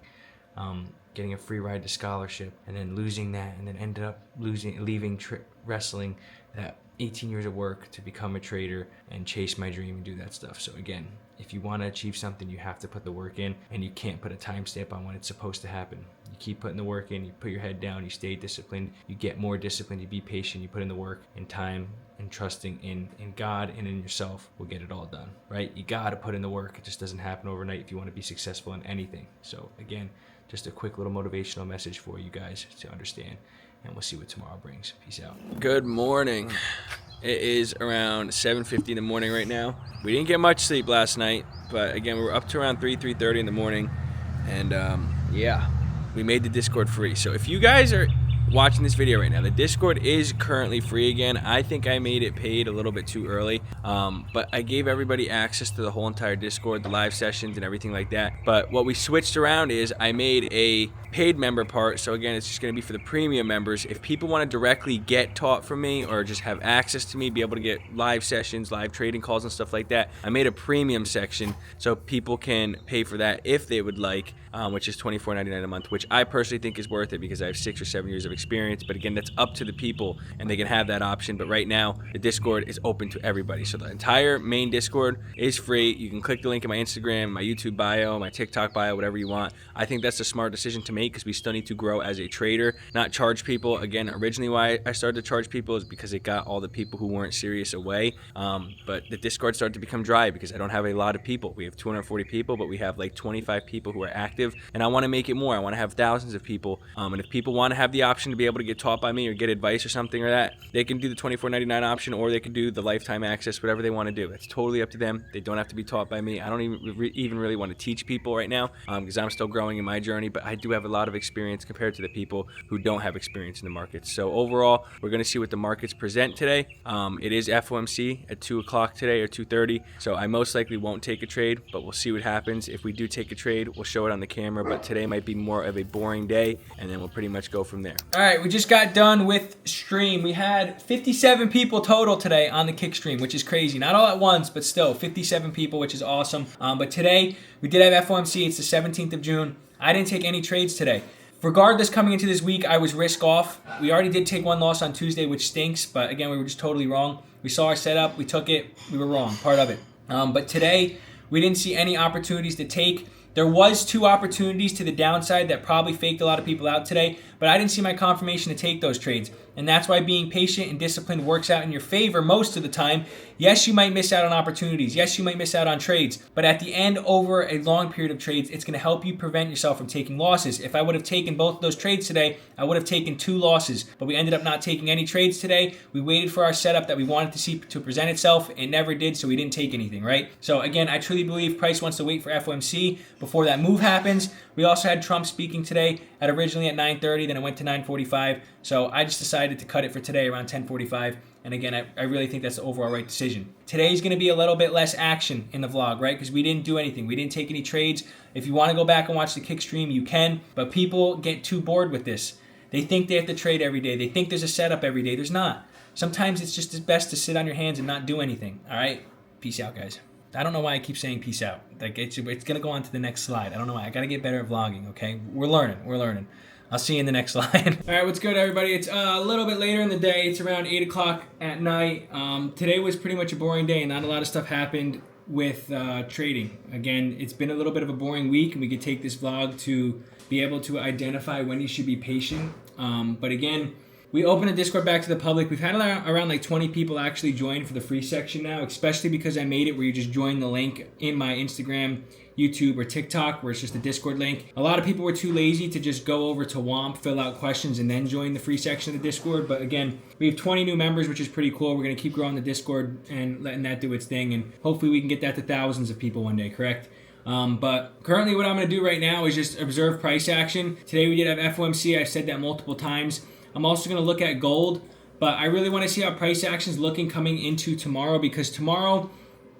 getting a free ride to scholarship, and then losing that, and then ended up leaving wrestling, that 18 years of work to become a trader and chase my dream and do that stuff. So again, if you want to achieve something, you have to put the work in, and you can't put a timestamp on when it's supposed to happen. You keep putting the work in, you put your head down, you stay disciplined, you get more disciplined, you be patient, you put in the work and time, and trusting in God and in yourself will get it all done, right? You got to put in the work. It just doesn't happen overnight if you want to be successful in anything. So again, just a quick little motivational message for you guys to understand, and we'll see what tomorrow brings. Peace out. Good morning. It is around 7:50 in the morning right now. We didn't get much sleep last night, but again, we were up to around 3:30 in the morning, and yeah, we made the Discord free. So if you guys are watching this video right now, the Discord is currently free again. I think I made it paid a little bit too early, but I gave everybody access to the whole entire Discord, the live sessions and everything like that. But what we switched around is I made a paid member part. So again, it's just going to be for the premium members. If people want to directly get taught from me or just have access to me, be able to get live sessions, live trading calls and stuff like that, I made a premium section so people can pay for that if they would like, which is $24.99 a month, which I personally think is worth it because I have 6 or 7 years of experience. But again, that's up to the people and they can have that option. But right now, the Discord is open to everybody. So the entire main Discord is free. You can click the link in my Instagram, my YouTube bio, my TikTok bio, whatever you want. I think that's a smart decision to make because we still need to grow as a trader, not charge people. Again, originally why I started to charge people is because it got all the people who weren't serious away. But the Discord started to become dry because I don't have a lot of people. We have 240 people, but we have like 25 people who are active, and I want to make it more. I want to have thousands of people. And if people want to have the option to be able to get taught by me or get advice or something or that, they can do the $24.99 option, or they can do the lifetime access, whatever they want to do. It's totally up to them. They don't have to be taught by me. I don't even really want to teach people right now because I'm still growing in my journey, but I do have a lot of experience compared to the people who don't have experience in the markets. So overall, we're going to see what the markets present today. It is FOMC at 2 o'clock today or 2:30, so I most likely won't take a trade, but we'll see what happens. If we do take a trade, we'll show it on the camera, but today might be more of a boring day, and then we'll pretty much go from there. All right, we just got done with stream. We had 57 people total today on the Kick stream, which is crazy. Not all at once, but still 57 people, which is awesome. But today, we did have FOMC. It's the 17th of June. I didn't take any trades today. Regardless, coming into this week, I was risk off. We already did take one loss on Tuesday, which stinks, but again, we were just totally wrong. We saw our setup, we took it, we were wrong, part of it. But today, we didn't see any opportunities to take. There was 2 opportunities to the downside that probably faked a lot of people out today, but I didn't see my confirmation to take those trades. And that's why being patient and disciplined works out in your favor most of the time. Yes, you might miss out on opportunities. Yes, you might miss out on trades. But at the end, over a long period of trades, it's going to help you prevent yourself from taking losses. If I would have taken both of those trades today, I would have taken 2 losses. But we ended up not taking any trades today. We waited for our setup that we wanted to see to present itself. It never did, so we didn't take anything, right? So again, I truly believe price wants to wait for FOMC before that move happens. We also had Trump speaking today originally at 9:30, then it went to 9:45. So I just decided to cut it for today around 10:45. And again, I really think that's the overall right decision. Today's going to be a little bit less action in the vlog, right? Because we didn't do anything. We didn't take any trades. If you want to go back and watch the kick stream, you can. But people get too bored with this. They think they have to trade every day. They think there's a setup every day. There's not. Sometimes it's just best to sit on your hands and not do anything. All right? Peace out, guys. I don't know why I keep saying peace out. Like it's going to go on to the next slide. I don't know why. I got to get better at vlogging, okay? We're learning. I'll see you in the next slide. All right, what's good, everybody? It's a little bit later in the day. It's around 8 o'clock at night. Today was pretty much a boring day, and not a lot of stuff happened with trading. Again, it's been a little bit of a boring week, and we could take this vlog to be able to identify when you should be patient. But again, we opened a Discord back to the public. We've had around like 20 people actually join for the free section now, especially because I made it where you just join the link in my Instagram, YouTube, or TikTok, where it's just a Discord link. A lot of people were too lazy to just go over to WOMP, fill out questions, and then join the free section of the Discord. But again, we have 20 new members, which is pretty cool. We're going to keep growing the Discord and letting that do its thing, and hopefully we can get that to thousands of people one day, correct? But currently what I'm going to do right now is just observe price action. Today we did have FOMC. I've said that multiple times. I'm also going to look at gold, but I really want to see how price action is looking coming into tomorrow, because tomorrow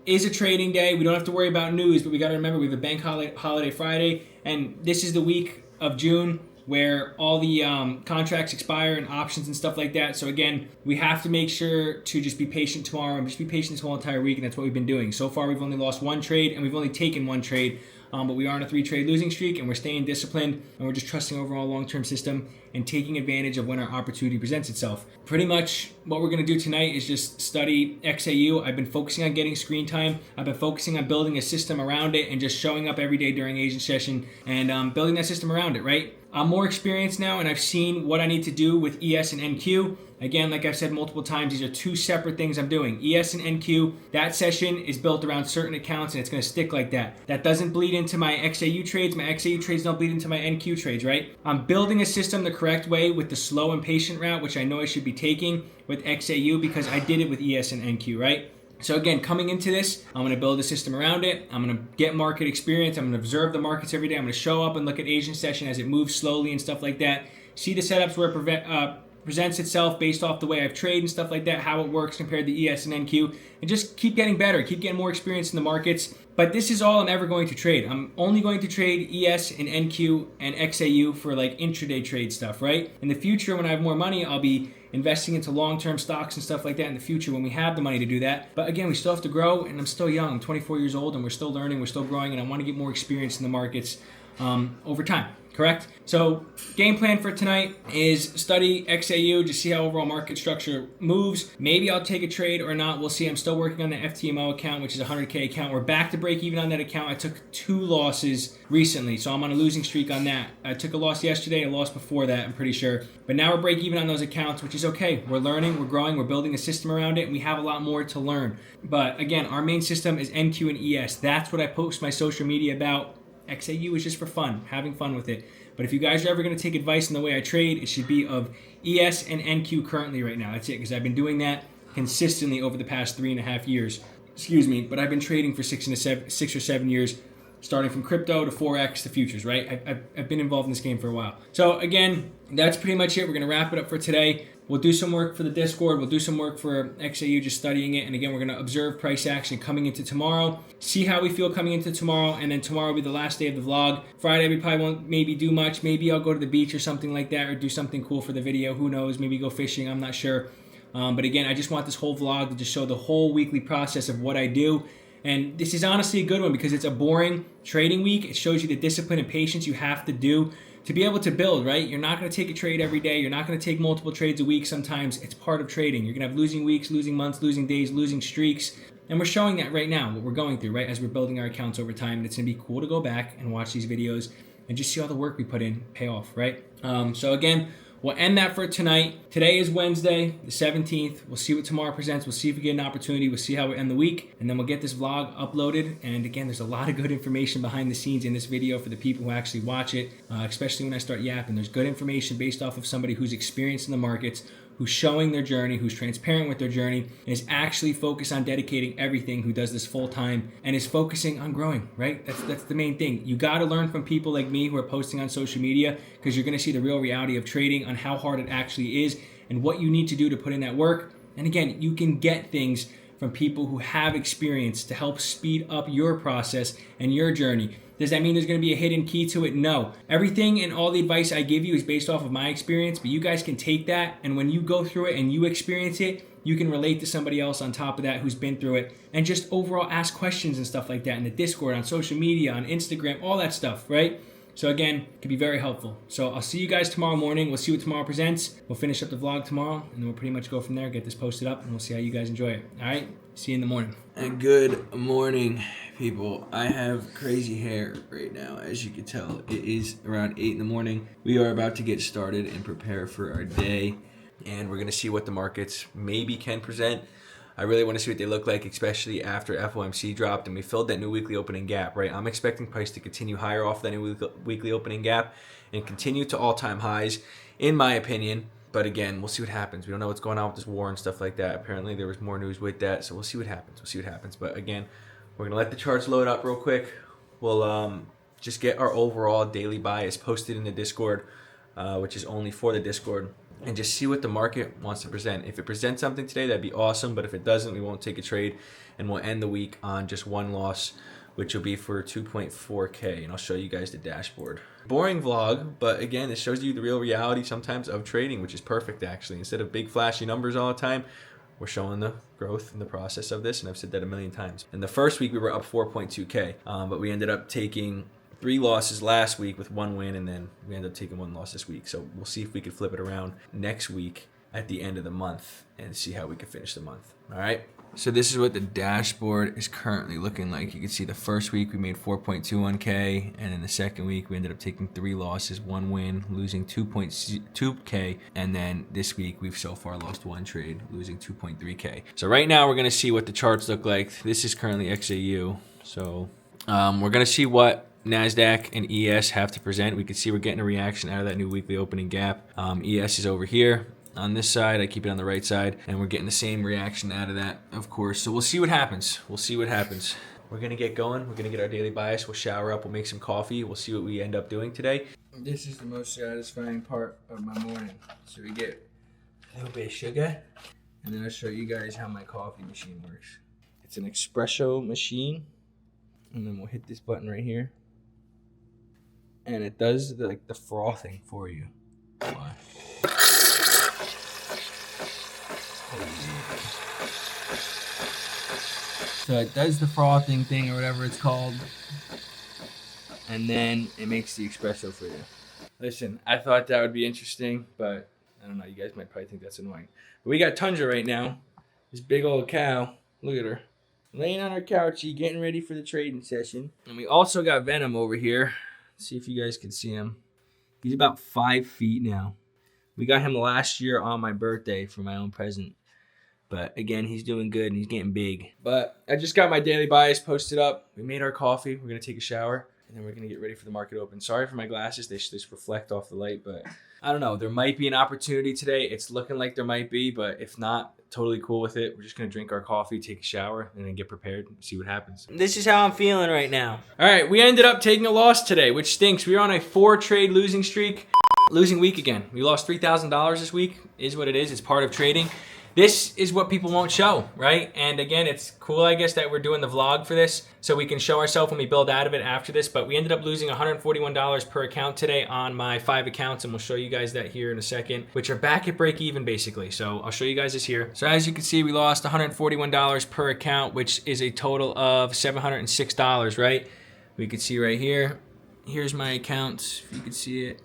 is a trading day. We don't have to worry about news, but we got to remember we have a bank holiday Friday, and this is the week of June where all the contracts expire and options and stuff like that. So again, we have to make sure to just be patient tomorrow and just be patient this whole entire week, and that's what we've been doing. So far, we've only lost 1 trade, and we've only taken 1 trade. But we are on a 3-trade losing streak, and we're staying disciplined, and we're just trusting overall long-term system and taking advantage of when our opportunity presents itself. Pretty much what we're going to do tonight is just study XAU. I've been focusing on getting screen time. I've been focusing on building a system around it and just showing up every day during Asian session and building that system around it, right? I'm more experienced now, and I've seen what I need to do with ES and NQ. Again, like I've said multiple times, these are 2 separate things I'm doing. ES and NQ, that session is built around certain accounts, and it's going to stick like that. That doesn't bleed into my XAU trades. My XAU trades don't bleed into my NQ trades, right? I'm building a system the correct way with the slow and patient route, which I know I should be taking with XAU because I did it with ES and NQ, right? So again, coming into this, I'm going to build a system around it. I'm going to get market experience. I'm going to observe the markets every day. I'm going to show up and look at Asian session as it moves slowly and stuff like that. See the setups where it presents itself based off the way I've traded and stuff like that, how it works compared to ES and NQ, and just keep getting better, keep getting more experience in the markets. But this is all I'm ever going to trade. I'm only going to trade ES and NQ and XAU for like intraday trade stuff, right? In the future, when I have more money, I'll be investing into long-term stocks and stuff like that in the future when we have the money to do that. But again, we still have to grow, and I'm still young. I'm 24 years old, and we're still learning, we're still growing, and I want to get more experience in the markets over time. Correct? So game plan for tonight is study XAU, just see how overall market structure moves. Maybe I'll take a trade or not. We'll see. I'm still working on the FTMO account, which is a 100K account. We're back to break even on that account. I took 2 losses recently, so I'm on a losing streak on that. I took a loss yesterday, a loss before that, I'm pretty sure. But now we're break even on those accounts, which is okay. We're learning, we're growing, we're building a system around it, and we have a lot more to learn. But again, our main system is NQ and ES. That's what I post my social media about. XAU is just for fun, having fun with it. But if you guys are ever going to take advice in the way I trade, it should be of ES and NQ currently right now. That's it, because I've been doing that consistently over the past 3.5 years. Excuse me, but I've been trading for 6 or 7 years, starting from crypto to Forex to futures, right? I've been involved in this game for a while. So again, that's pretty much it. We're going to wrap it up for today. We'll do some work for the Discord. We'll do some work for XAU, just studying it. And again, we're going to observe price action coming into tomorrow, see how we feel coming into tomorrow. And then tomorrow will be the last day of the vlog. Friday, we probably won't maybe do much. Maybe I'll go to the beach or something like that, or do something cool for the video. Who knows? Maybe go fishing. I'm not sure. But again, I just want this whole vlog to just show the whole weekly process of what I do. And this is honestly a good one because it's a boring trading week. It shows you the discipline and patience you have to do to be able to build, right? You're not going to take a trade every day. You're not going to take multiple trades a week. Sometimes it's part of trading. You're going to have losing weeks, losing months, losing days, losing streaks. And we're showing that right now, what we're going through, right, as we're building our accounts over time. And it's going to be cool to go back and watch these videos and just see all the work we put in pay off, right? So again, we'll end that for tonight. Today is Wednesday, the 17th. We'll see what tomorrow presents. We'll see if we get an opportunity. We'll see how we end the week. And then we'll get this vlog uploaded. And again, there's a lot of good information behind the scenes in this video for the people who actually watch it, especially when I start yapping. There's good information based off of somebody who's experienced in the markets, who's showing their journey, who's transparent with their journey, and is actually focused on dedicating everything, who does this full time and is focusing on growing, right? That's the main thing. You got to learn from people like me who are posting on social media, because you're going to see the real reality of trading, on how hard it actually is and what you need to do to put in that work. And again, you can get things from people who have experience to help speed up your process and your journey. Does that mean there's going to be a hidden key to it? No. Everything and all the advice I give you is based off of my experience, but you guys can take that, and when you go through it and you experience it, you can relate to somebody else on top of that who's been through it, and just overall ask questions and stuff like that in the Discord, on social media, on Instagram, all that stuff, right? So again, it can be very helpful. So I'll see you guys tomorrow morning. We'll see what tomorrow presents. We'll finish up the vlog tomorrow, and then we'll pretty much go from there, get this posted up, and we'll see how you guys enjoy it. All right? See you in the morning. And good morning, people. I have crazy hair right now, as you can tell. It is around 8 in the morning. We are about to get started and prepare for our day, and we're going to see what the markets maybe can present. I really want to see what they look like, especially after FOMC dropped and we filled that new weekly opening gap, right? I'm expecting price to continue higher off that new weekly opening gap and continue to all-time highs, in my opinion. But again, we'll see what happens. We don't know what's going on with this war and stuff like that. Apparently, there was more news with that, so we'll see what happens. But again, we're going to let the charts load up real quick. We'll just get our overall daily bias posted in the Discord, which is only for the Discord, and just see what the market wants to present. If it presents something today, that'd be awesome. But if it doesn't, we won't take a trade, and we'll end the week on just one loss, which will be for 2.4K, and I'll show you guys the dashboard. Boring vlog, but again, it shows you the real reality sometimes of trading, which is perfect actually. Instead of big flashy numbers all the time, we're showing the growth in the process of this, and I've said that a million times. In the first week, we were up 4.2K, but we ended up taking 3 losses last week with 1 win, and then we ended up taking 1 loss this week. So we'll see if we can flip it around next week at the end of the month and see how we can finish the month. All right. So this is what the dashboard is currently looking like. You can see the first week we made 4.21K, and in the second week we ended up taking 3 losses, 1 win, losing 2.2K, and then this week we've so far lost 1 trade, losing 2.3K. So right now we're gonna see what the charts look like. This is currently XAU, so we're gonna see what NASDAQ and ES have to present. We can see we're getting a reaction out of that new weekly opening gap. ES is over here on this side. I keep it on the right side, and we're getting the same reaction out of that, of course. So we'll see what happens. We're gonna get going. We're gonna get our daily bias. We'll shower up. We'll make some coffee. We'll see what we end up doing today. This is the most satisfying part of my morning. So we get a little bit of sugar, and then I'll show you guys how my coffee machine works. It's an espresso machine, and then we'll hit this button right here, and it does the frothing for you. Why? So it does the frothing thing or whatever it's called, and then it makes the espresso for you. Listen, I thought that would be interesting, but I don't know, you guys might probably think that's annoying. But we got Tundra right now, this big old cow. Look at her, laying on her couchy, getting ready for the trading session. And we also got Venom over here. Let's see if you guys can see him. He's about 5 feet now. We got him last year on my birthday for my own present. But again, he's doing good and he's getting big. But I just got my daily bias posted up. We made our coffee. We're going to take a shower, and then we're going to get ready for the market open. Sorry for my glasses. They just reflect off the light, but I don't know. There might be an opportunity today. It's looking like there might be, but if not, totally cool with it. We're just going to drink our coffee, take a shower, and then get prepared and see what happens. This is how I'm feeling right now. All right, we ended up taking a loss today, which stinks. We were on a 4-trade losing streak. Losing week again. We lost $3,000 this week, is what it is. It's part of trading. This is what people won't show, right? And again, it's cool, I guess, that we're doing the vlog for this so we can show ourselves when we build out of it after this. But we ended up losing $141 per account today on my 5 accounts, and we'll show you guys that here in a second, which are back at break even basically. So I'll show you guys this here. So as you can see, we lost $141 per account, which is a total of $706, right? We can see right here. Here's my accounts, if you can see it.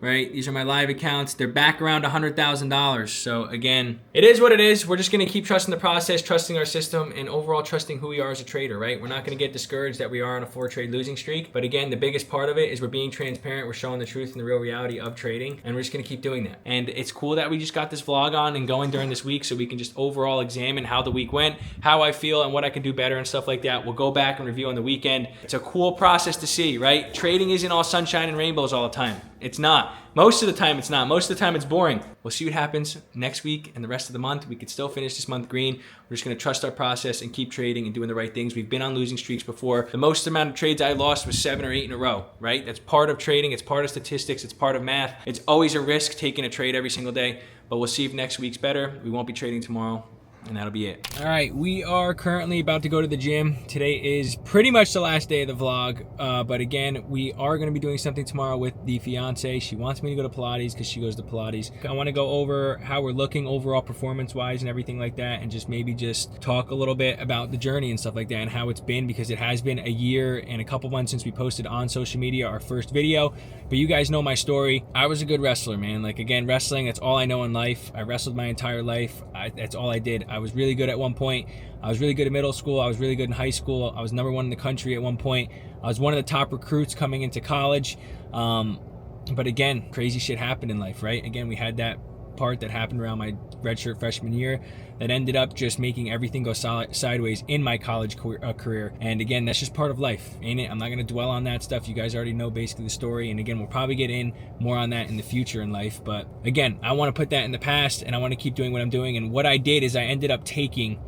right? These are my live accounts. They're back around $100,000. So again, it is what it is. We're just going to keep trusting the process, trusting our system, and overall trusting who we are as a trader, right? We're not going to get discouraged that we are on a 4-trade losing streak. But again, the biggest part of it is we're being transparent. We're showing the truth and the real reality of trading, and we're just going to keep doing that. And it's cool that we just got this vlog on and going during this week so we can just overall examine how the week went, how I feel, and what I can do better and stuff like that. We'll go back and review on the weekend. It's a cool process to see, right? Trading isn't all sunshine and rainbows all the time. It's not. Most of the time it's not. Most of the time it's boring. We'll see what happens next week and the rest of the month. We could still finish this month green. We're just going to trust our process and keep trading and doing the right things. We've been on losing streaks before. The most amount of trades I lost was 7 or 8 in a row, right? That's part of trading. It's part of statistics. It's part of math. It's always a risk taking a trade every single day, but we'll see if next week's better. We won't be trading tomorrow. And that'll be it. All right, we are currently about to go to the gym. Today is pretty much the last day of the vlog, but again, we are going to be doing something tomorrow with the fiance. She wants me to go to Pilates because she goes to Pilates. I want to go over how we're looking overall performance-wise and everything like that, and just maybe just talk a little bit about the journey and stuff like that and how it's been, because it has been a year and a couple months since we posted on social media our first video. But you guys know my story. I was a good wrestler, man. Like, again, wrestling, that's all I know in life. I wrestled my entire life. That's all I did. I was really good at one point. I was really good in middle school. I was really good in high school. I was #1 in the country at one point. I was one of the top recruits coming into college. But again, crazy shit happened in life, right? Again, we had that part that happened around my redshirt freshman year that ended up just making everything go sideways in my college career. And again, that's just part of life, ain't it? I'm not going to dwell on that stuff. You guys already know basically the story. And again, we'll probably get in more on that in the future in life. But again, I want to put that in the past and I want to keep doing what I'm doing. And what I did is I ended up taking,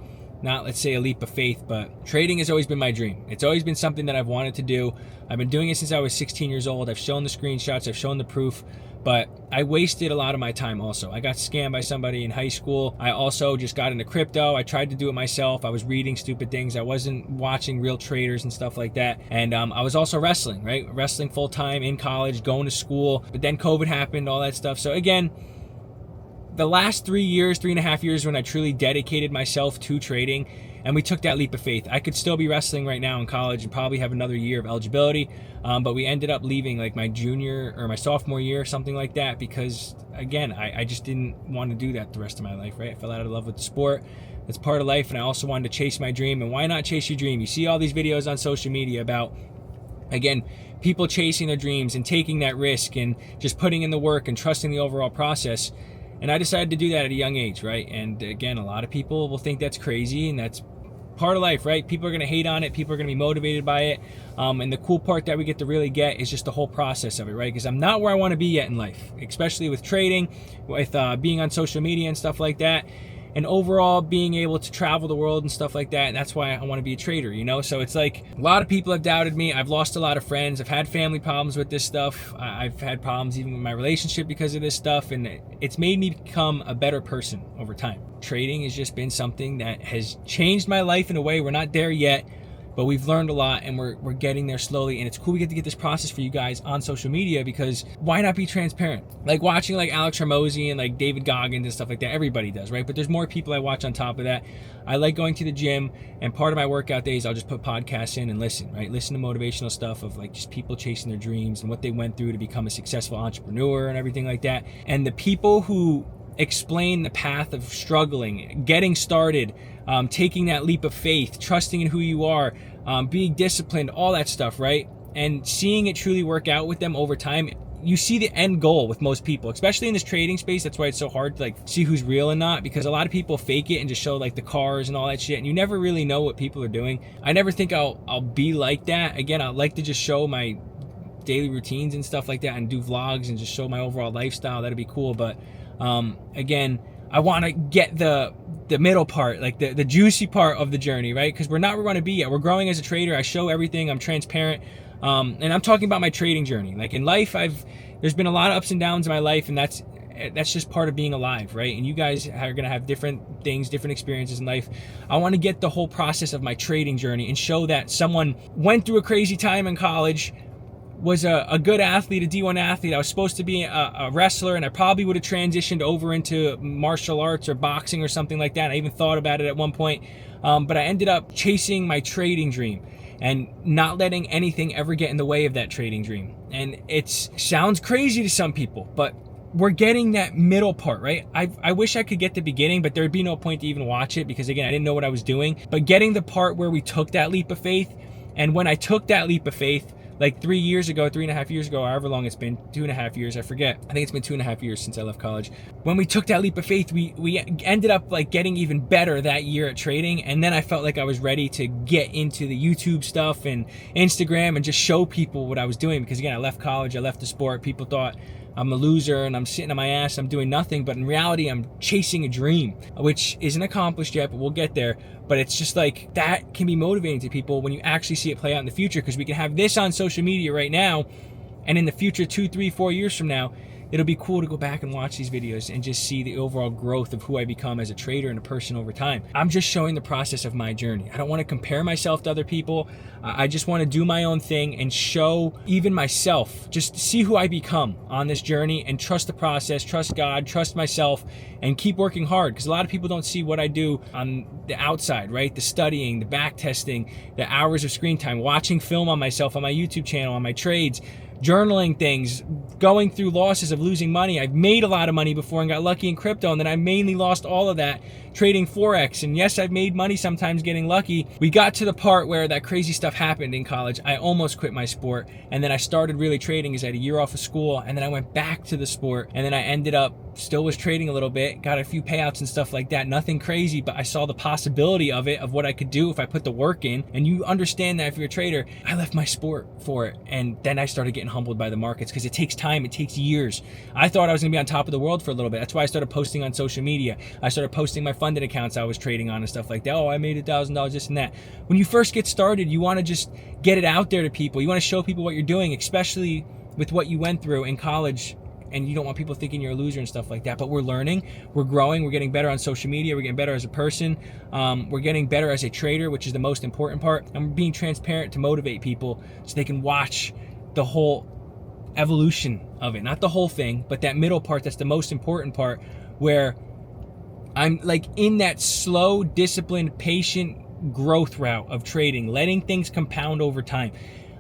not let's say a leap of faith, but trading has always been my dream. It's always been something that I've wanted to do. I've been doing it since I was 16 years old. I've shown the screenshots, I've shown the proof, but I wasted a lot of my time also. I got scammed by somebody in high school. I also just got into crypto. I tried to do it myself. I was reading stupid things. I wasn't watching real traders and stuff like that. And I was also wrestling, right? Wrestling full time in college, going to school, but then COVID happened, all that stuff. So again, the last 3.5 years when I truly dedicated myself to trading, and we took that leap of faith. I could still be wrestling right now in college and probably have another year of eligibility, but we ended up leaving like my junior or my sophomore year, something like that, because again, I just didn't want to do that the rest of my life, right? I fell out of love with the sport. That's part of life, and I also wanted to chase my dream. And why not chase your dream? You see all these videos on social media about, again, people chasing their dreams and taking that risk and just putting in the work and trusting the overall process. And I decided to do that at a young age, right? And again, a lot of people will think that's crazy, and that's part of life, right? People are going to hate on it. People are going to be motivated by it. And the cool part that we get to really get is just the whole process of it, right? Because I'm not where I want to be yet in life, especially with trading, with being on social media and stuff like that. And overall being able to travel the world and stuff like that. And that's why I want to be a trader, you know? So it's like a lot of people have doubted me. I've lost a lot of friends. I've had family problems with this stuff. I've had problems even with my relationship because of this stuff. And it's made me become a better person over time. Trading has just been something that has changed my life in a way. We're not there yet, but we've learned a lot and we're getting there slowly. And it's cool we get to get this process for you guys on social media, because why not be transparent? Like watching like Alex Hormozi and like David Goggins and stuff like that, everybody does, right? But there's more people I watch on top of that. I like going to the gym, and part of my workout days, I'll just put podcasts in and listen, right? Listen to motivational stuff of like just people chasing their dreams and what they went through to become a successful entrepreneur and everything like that. And the people who explain the path of struggling, getting started, taking that leap of faith, trusting in who you are, being disciplined, all that stuff, right? And seeing it truly work out with them over time. You see the end goal with most people, especially in this trading space. That's why it's so hard to like see who's real and not, because a lot of people fake it and just show like the cars and all that shit, and you never really know what people are doing. I never think I'll be like that. Again, I like to just show my daily routines and stuff like that and do vlogs and just show my overall lifestyle. That'd be cool. But again, I want to get the middle part, like the juicy part of the journey, right? Because we're not where we want to be yet. We're growing as a trader. I show everything. I'm transparent. And I'm talking about my trading journey. Like in life, there's been a lot of ups and downs in my life, and that's just part of being alive, right? And you guys are going to have different things, different experiences in life. I want to get the whole process of my trading journey and show that someone went through a crazy time in college, was a good athlete, a D1 athlete. I was supposed to be a wrestler, and I probably would have transitioned over into martial arts or boxing or something like that. I even thought about it at one point, but I ended up chasing my trading dream. and not letting anything ever get in the way of that trading dream. And it sounds crazy to some people, but we're getting that middle part, right? I wish I could get the beginning, but there'd be no point to even watch it because, again, I didn't know what I was doing. But getting the part where we took that leap of faith, and when I took that leap of faith, like 3 years ago, 3.5 years ago, however long it's been, 2.5 years, I forget. I think it's been 2.5 years since I left college. When we took that leap of faith, we ended up like getting even better that year at trading. And then I felt like I was ready to get into the YouTube stuff and Instagram and just show people what I was doing. Because again, I left college, I left the sport. People thought I'm a loser and I'm sitting on my ass, I'm doing nothing. But in reality, I'm chasing a dream, which isn't accomplished yet, but we'll get there. But it's just like, that can be motivating to people when you actually see it play out in the future, because we can have this on social media right now, and in the future, 2, 3, 4 years from now, it'll be cool to go back and watch these videos and just see the overall growth of who I become as a trader and a person over time. I'm just showing the process of my journey. I don't want to compare myself to other people. I just want to do my own thing and show even myself, just see who I become on this journey, and trust the process, trust God, trust myself, and keep working hard. Because a lot of people don't see what I do on the outside, right? The studying, the back testing, the hours of screen time, watching film on myself, on my YouTube channel, on my trades, journaling things, going through losses of losing money. I've made a lot of money before and got lucky in crypto, and then I mainly lost all of that trading Forex. And yes, I've made money sometimes getting lucky. We got to the part where that crazy stuff happened in college. I almost quit my sport, and then I started really trading as I had a year off of school, and then I went back to the sport, and then I ended up still was trading a little bit, got a few payouts and stuff like that. Nothing crazy, but I saw the possibility of it, of what I could do if I put the work in. And you understand that if you're a trader, I left my sport for it. And then I started getting humbled by the markets, because it takes time, it takes years. I thought I was gonna be on top of the world for a little bit. That's why I started posting on social media. I started posting my funded accounts I was trading on and stuff like that. Oh, I made $1,000, this and that. When you first get started, you wanna just get it out there to people. You wanna show people what you're doing, especially with what you went through in college. And you don't want people thinking you're a loser and stuff like that. But we're learning, we're growing, we're getting better on social media, we're getting better as a person, we're getting better as a trader, which is the most important part. And we're being transparent to motivate people so they can watch the whole evolution of it. Not the whole thing, but that middle part, that's the most important part, where I'm like in that slow, disciplined, patient growth route of trading, letting things compound over time.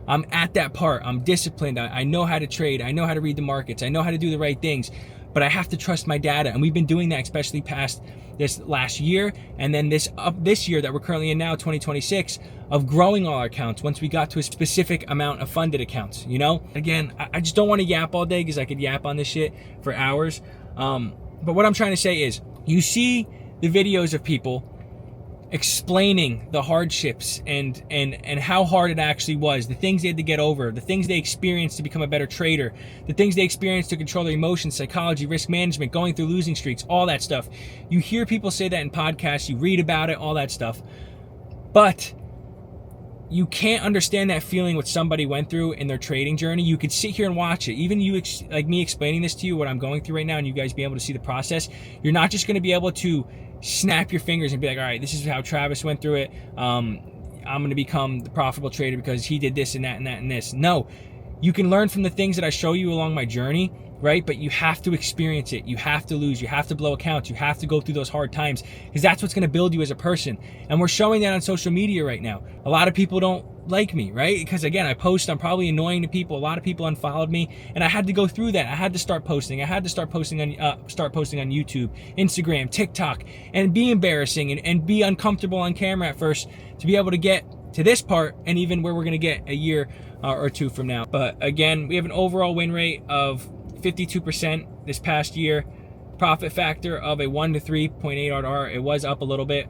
I'm at that part. I'm disciplined. I know how to trade. I know how to read the markets. I know how to do the right things, but I have to trust my data. And we've been doing that, especially past this last year. And then this year that we're currently in now, 2026, of growing all our accounts once we got to a specific amount of funded accounts, you know? Again, I just don't want to yap all day, because I could yap on this shit for hours. But what I'm trying to say is, you see the videos of people explaining the hardships and how hard it actually was, the things they had to get over, the things they experienced to become a better trader, the things they experienced to control their emotions, psychology, risk management, going through losing streaks, all that stuff. You hear people say that in podcasts, you read about it, all that stuff. But you can't understand that feeling what somebody went through in their trading journey. You could sit here and watch it. Even you, like me explaining this to you, what I'm going through right now, and you guys be able to see the process. You're not just going to be able to snap your fingers and be like, all right, this is how Travis went through it. I'm going to become the profitable trader because he did this and that and that and this. No, you can learn from the things that I show you along my journey, right? But you have to experience it. You have to lose. You have to blow accounts. You have to go through those hard times, because that's what's going to build you as a person. And we're showing that on social media right now. A lot of people don't like me, right? Because again, I post, I'm probably annoying to people. A lot of people unfollowed me, and I had to go through that. I had to start posting. I had to start posting on YouTube, Instagram, TikTok, and be embarrassing and be uncomfortable on camera at first to be able to get to this part, and even where we're going to get a year or two from now. But again, we have an overall win rate of 52% this past year. Profit factor of a 1 to 3.8 RR. It was up a little bit.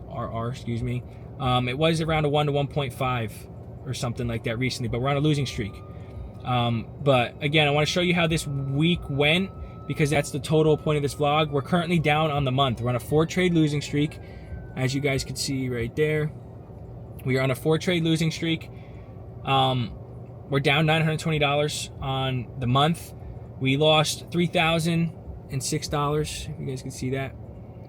Excuse me. It was around a 1 to 1.5 or something like that recently, but we're on a losing streak. But again, I want to show you how this week went, because that's the total point of this vlog. We're currently down on the month. We're on a 4-trade losing streak, as you guys can see right there. We are on a 4-trade losing streak. We're down $920 on the month. We lost $3,006, if you guys can see that.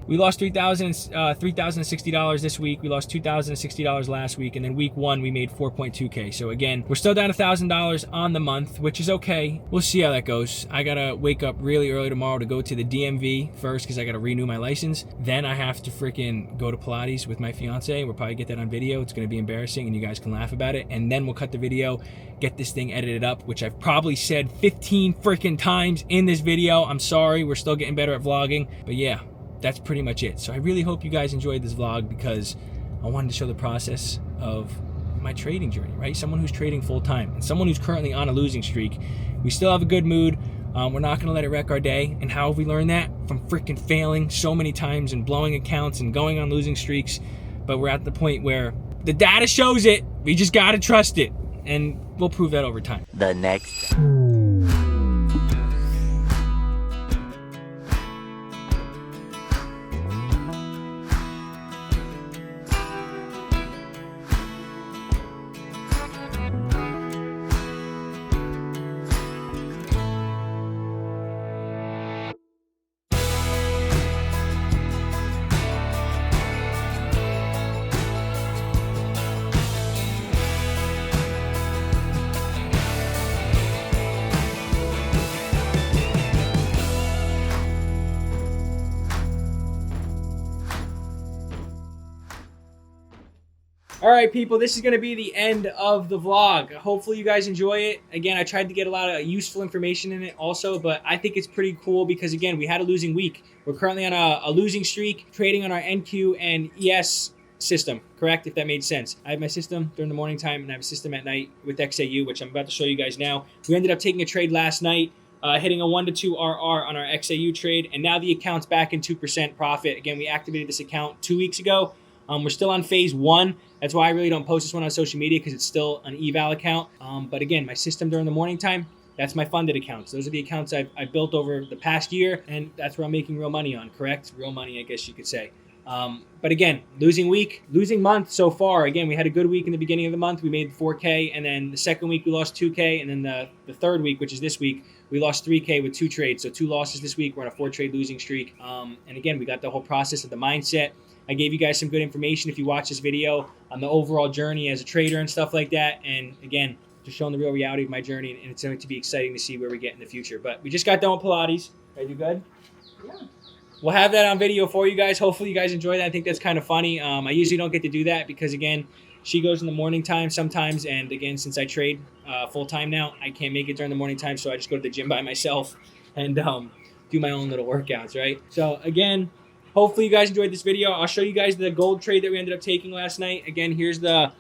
We lost $3,060 this week. We lost $2,060 last week, and then week 1 we made 4.2K. So again, we're still down $1,000 on the month, which is okay. We'll see how that goes. I gotta wake up really early tomorrow to go to the DMV first because I gotta renew my license. Then I have to freaking go to Pilates with my fiance. We'll probably get that on video. It's gonna be embarrassing, and you guys can laugh about it. And then we'll cut the video, get this thing edited up, which I've probably said 15 freaking times in this video. I'm sorry, we're still getting better at vlogging, but yeah, that's pretty much it. So I really hope you guys enjoyed this vlog because I wanted to show the process of my trading journey, right? Someone who's trading full time and someone who's currently on a losing streak. We still have a good mood. We're not gonna let it wreck our day. And how have we learned that? From freaking failing so many times and blowing accounts and going on losing streaks. But we're at the point where the data shows it. We just gotta trust it. And we'll prove that over time. The next. All right, people, this is going to be the end of the vlog. Hopefully you guys enjoy it. Again, I tried to get a lot of useful information in it also, but I think it's pretty cool because, again, we had a losing week. We're currently on a losing streak, trading on our NQ and ES system, correct? If that made sense. I have my system during the morning time, and I have a system at night with XAU, which I'm about to show you guys now. We ended up taking a trade last night, hitting a 1 to 2 RR on our XAU trade, and now the account's back in 2% profit. Again, we activated this account 2 weeks ago. We're still on phase 1. That's why I really don't post this one on social media because it's still an eval account. But again, my system during the morning time, that's my funded accounts. Those are the accounts I've built over the past year, and that's where I'm making real money on, correct? Real money, I guess you could say. But again, losing month so far. Again, we had a good week in the beginning of the month. We made 4K, and then the second week we lost 2K, and then the third week, which is this week, we lost 3K with 2 trades. So 2 losses this week. We're on a 4-trade losing streak. And again, we got the whole process of the mindset. I gave you guys some good information if you watch this video on the overall journey as a trader and stuff like that. And again, just showing the real reality of my journey, and it's going to be exciting to see where we get in the future. But we just got done with Pilates. Are you good? Yeah. We'll have that on video for you guys. Hopefully you guys enjoy that. I think that's kind of funny. I usually don't get to do that because, again, she goes in the morning time sometimes. And, again, since I trade full-time now, I can't make it during the morning time. So I just go to the gym by myself and do my own little workouts, right? So, again, hopefully you guys enjoyed this video. I'll show you guys the gold trade that we ended up taking last night. Again, here's the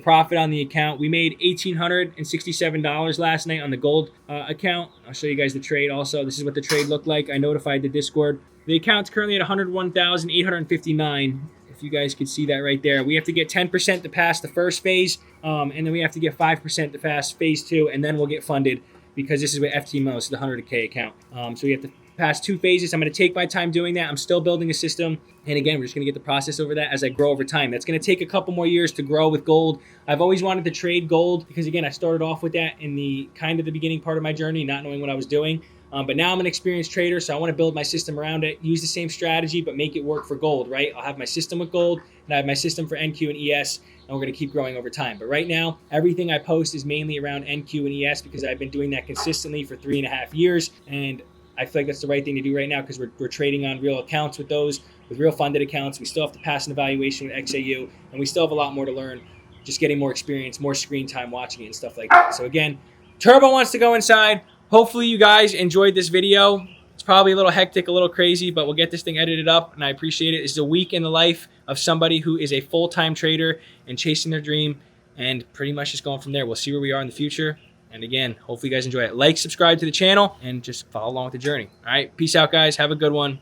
profit on the account. We made $1,867 last night on the gold account. I'll show you guys the trade also. This is what the trade looked like. I notified the Discord. The account's currently at 101,859. If you guys could see that right there. We have to get 10% to pass the first phase, and then we have to get 5% to pass phase 2, and then we'll get funded because this is with FTMO, it's the 100K account. So we have to pass 2 phases. I'm going to take my time doing that. I'm still building a system. And again, we're just going to get the process over that as I grow over time. That's going to take a couple more years to grow with gold. I've always wanted to trade gold because, again, I started off with that in the beginning part of my journey, not knowing what I was doing. But now I'm an experienced trader, so I want to build my system around it, use the same strategy, but make it work for gold, right? I'll have my system with gold, and I have my system for NQ and ES, and we're going to keep growing over time. But right now, everything I post is mainly around NQ and ES because I've been doing that consistently for 3.5 years, and I feel like that's the right thing to do right now because we're trading on real accounts with those, with real funded accounts. We still have to pass an evaluation with XAU, and we still have a lot more to learn, just getting more experience, more screen time watching it and stuff like that. So again, Turbo wants to go inside. Hopefully you guys enjoyed this video. It's probably a little hectic, a little crazy, but we'll get this thing edited up, and I appreciate it. This is a week in the life of somebody who is a full-time trader and chasing their dream, and pretty much just going from there. We'll see where we are in the future. And again, hopefully you guys enjoy it. Like, subscribe to the channel, and just follow along with the journey. All right, peace out, guys. Have a good one.